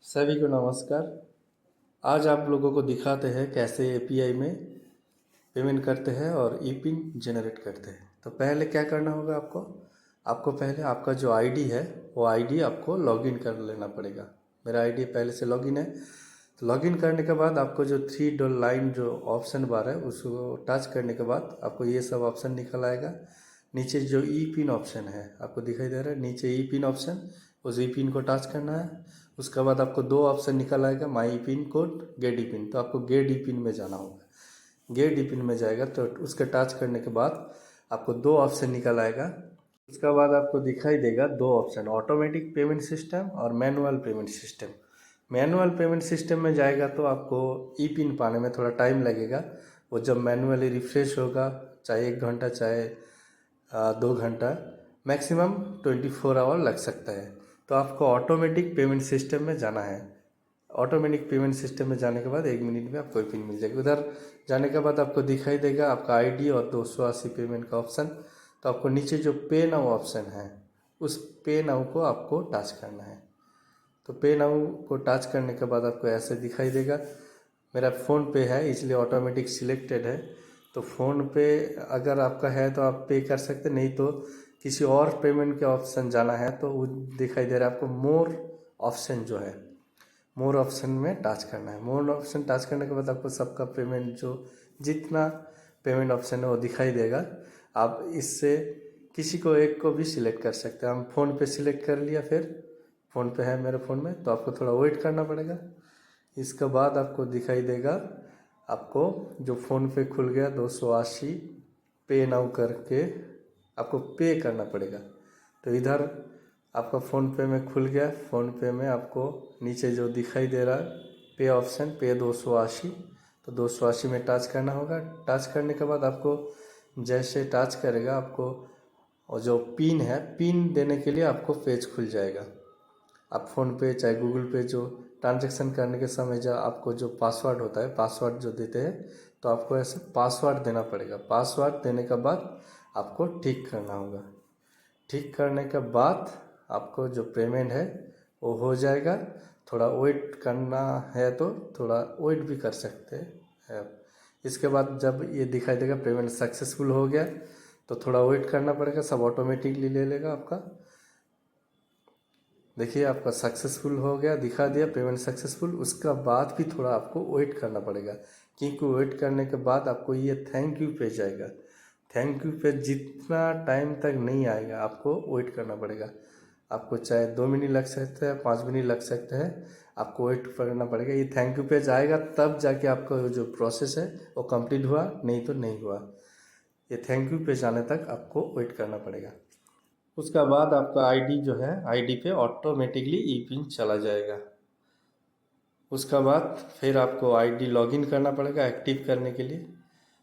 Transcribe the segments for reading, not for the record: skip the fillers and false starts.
सभी को नमस्कार। आज आप लोगों को दिखाते हैं कैसे एपीआई में पेमेंट करते हैं और ई पिन जनरेट करते हैं। तो पहले क्या करना होगा आपको पहले आपका जो आईडी है वो आईडी आपको लॉगिन कर लेना पड़ेगा। मेरा आईडी पहले से लॉगिन है। तो लॉगिन करने के बाद आपको जो थ्री डॉट लाइन जो ऑप्शन बार है उसको टच करने के बाद आपको ये सब ऑप्शन निकल आएगा। नीचे जो ई पिन ऑप्शन है आपको दिखाई दे रहा है, नीचे ई पिन ऑप्शन, उस ई पिन को टच करना है। उसके बाद आपको दो ऑप्शन निकल आएगा, माई ई पिन कोड, गेट ई पिन। तो आपको गेट ई पिन में जाना होगा। गेट ई पिन में जाएगा तो उसके टच करने के बाद आपको दो ऑप्शन निकल आएगा। उसके बाद आपको दिखाई देगा दो ऑप्शन, ऑटोमेटिक पेमेंट सिस्टम और manual payment system. Manual payment system में जाएगा तो आपको ई पिन पाने में थोड़ा टाइम लगेगा। वो जब मैनुअली रिफ्रेश होगा, चाहे 1 घंटा चाहे 2 घंटा, मैक्सिमम 24 आवर लग सकता है। तो आपको ऑटोमेटिक पेमेंट सिस्टम में जाना है। ऑटोमेटिक पेमेंट सिस्टम में जाने के बाद 1 मिनट में आपको पिन मिल जाएगी। उधर जाने के बाद आपको दिखाई देगा आपका आईडी और 280 पेमेंट का ऑप्शन। तो आपको नीचे जो पे नाउ ऑप्शन है उस पे नाउ को आपको टच करना है। तो पे नाउ को टच करने के बाद आपको ऐसे दिखाई देगा। मेरा फ़ोन पे है इसलिए ऑटोमेटिक सिलेक्टेड है। तो फ़ोन पे अगर आपका है तो आप पे कर सकते, नहीं तो किसी और पेमेंट के ऑप्शन जाना है तो वो दिखाई दे रहा है आपको मोर ऑप्शन जो है, मोर ऑप्शन में टच करना है। मोर ऑप्शन टच करने के बाद आपको सबका पेमेंट जो जितना पेमेंट ऑप्शन है वो दिखाई देगा। आप इससे किसी को एक को भी सिलेक्ट कर सकते हैं। हम फ़ोन पे सिलेक्ट कर लिया, फिर फ़ोन पे है मेरे फ़ोन में, तो आपको थोड़ा वेट करना पड़ेगा। इसके बाद आपको दिखाई देगा, आपको जो फ़ोन पे खुल गया 280 पे नाउ करके आपको पे करना पड़ेगा। तो इधर आपका फ़ोन पे में खुल गया। फ़ोन पे में आपको नीचे जो दिखाई दे रहा है पे ऑप्शन, पे 280, तो 280 में टच करना होगा। टच करने के बाद आपको जैसे टच करेगा आपको, और जो पिन है, पिन देने के लिए आपको पेज खुल जाएगा। आप फ़ोन पे चाहे गूगल पे जो ट्रांजैक्शन करने के समय जो आपको जो पासवर्ड होता है, पासवर्ड जो देते हैं, तो आपको ऐसे पासवर्ड देना पड़ेगा। पासवर्ड देने के बाद आपको ठीक करना होगा। ठीक करने के बाद आपको जो पेमेंट है वो हो जाएगा। थोड़ा वेट करना है तो थोड़ा वेट भी कर सकते हैं। इसके बाद जब ये दिखाई देगा पेमेंट सक्सेसफुल हो गया, तो थोड़ा वेट करना पड़ेगा, सब ऑटोमेटिकली ले लेगा आपका। देखिए आपका सक्सेसफुल हो गया, दिखा दिया पेमेंट सक्सेसफुल। उसका बाद भी थोड़ा आपको वेट करना पड़ेगा, क्योंकि वेट करने के बाद आपको ये थैंक यू पेज आएगा। थैंक यू पेज जितना टाइम तक नहीं आएगा आपको वेट करना पड़ेगा। आपको चाहे 2 मिनट लग सकते हैं, 5 मिनट लग सकते हैं, आपको वेट करना पड़ेगा। ये थैंक यू पेज आएगा तब जाके आपका जो प्रोसेस है वो कंप्लीट हुआ, नहीं तो नहीं हुआ। ये थैंक यू पेज आने तक आपको वेट करना पड़ेगा। उसका बाद आपका आईडी जो है, आईडी पे ऑटोमेटिकली ई पिन चला जाएगा। उसका बाद फिर आपको आईडी लॉगिन करना पड़ेगा एक्टिव करने के लिए।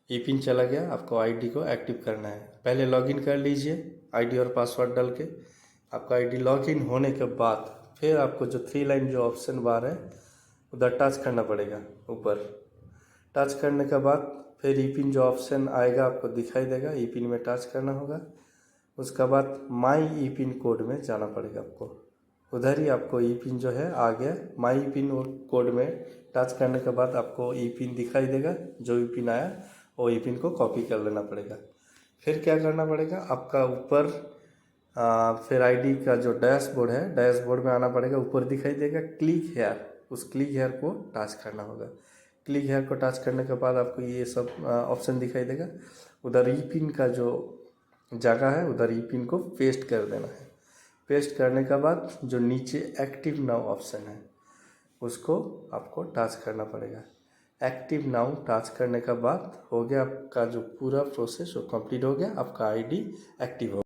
ई पिन चला गया, आपको आईडी को एक्टिव करना है। पहले लॉगिन कर लीजिए आईडी और पासवर्ड डाल के। आपका आईडी लॉगिन होने के बाद फिर आपको जो 3 लाइन जो ऑप्शन बार है उधर टच करना पड़ेगा ऊपर। टच करने के बाद फिर ई पिन जो ऑप्शन आएगा आपको दिखाई देगा, ई पिन में टच करना होगा। उसके बाद माई ई पिन कोड में जाना पड़ेगा आपको। उधर ही आपको ई पिन जो है आ गया। माई ई पिन कोड में टच करने के बाद आपको ई पिन दिखाई देगा। जो ई पिन आया वो ई पिन को कॉपी कर लेना पड़ेगा। फिर क्या करना पड़ेगा, आपका ऊपर फिर आईडी का जो डैशबोर्ड है, डैशबोर्ड में आना पड़ेगा। ऊपर दिखाई देगा क्लिक हेयर, उस क्लिक हेयर को टच करना होगा। क्लिक हेयर को टच करने के बाद आपको ये सब ऑप्शन दिखाई देगा। उधर ई पिन का जो जगह है उधर ई पिन को पेस्ट कर देना है। पेस्ट करने के बाद जो नीचे एक्टिव नाउ ऑप्शन है उसको आपको टच करना पड़ेगा। एक्टिव नाउ टच करने के बाद हो गया आपका जो पूरा प्रोसेस वो कंप्लीट हो गया, आपका आईडी एक्टिव हो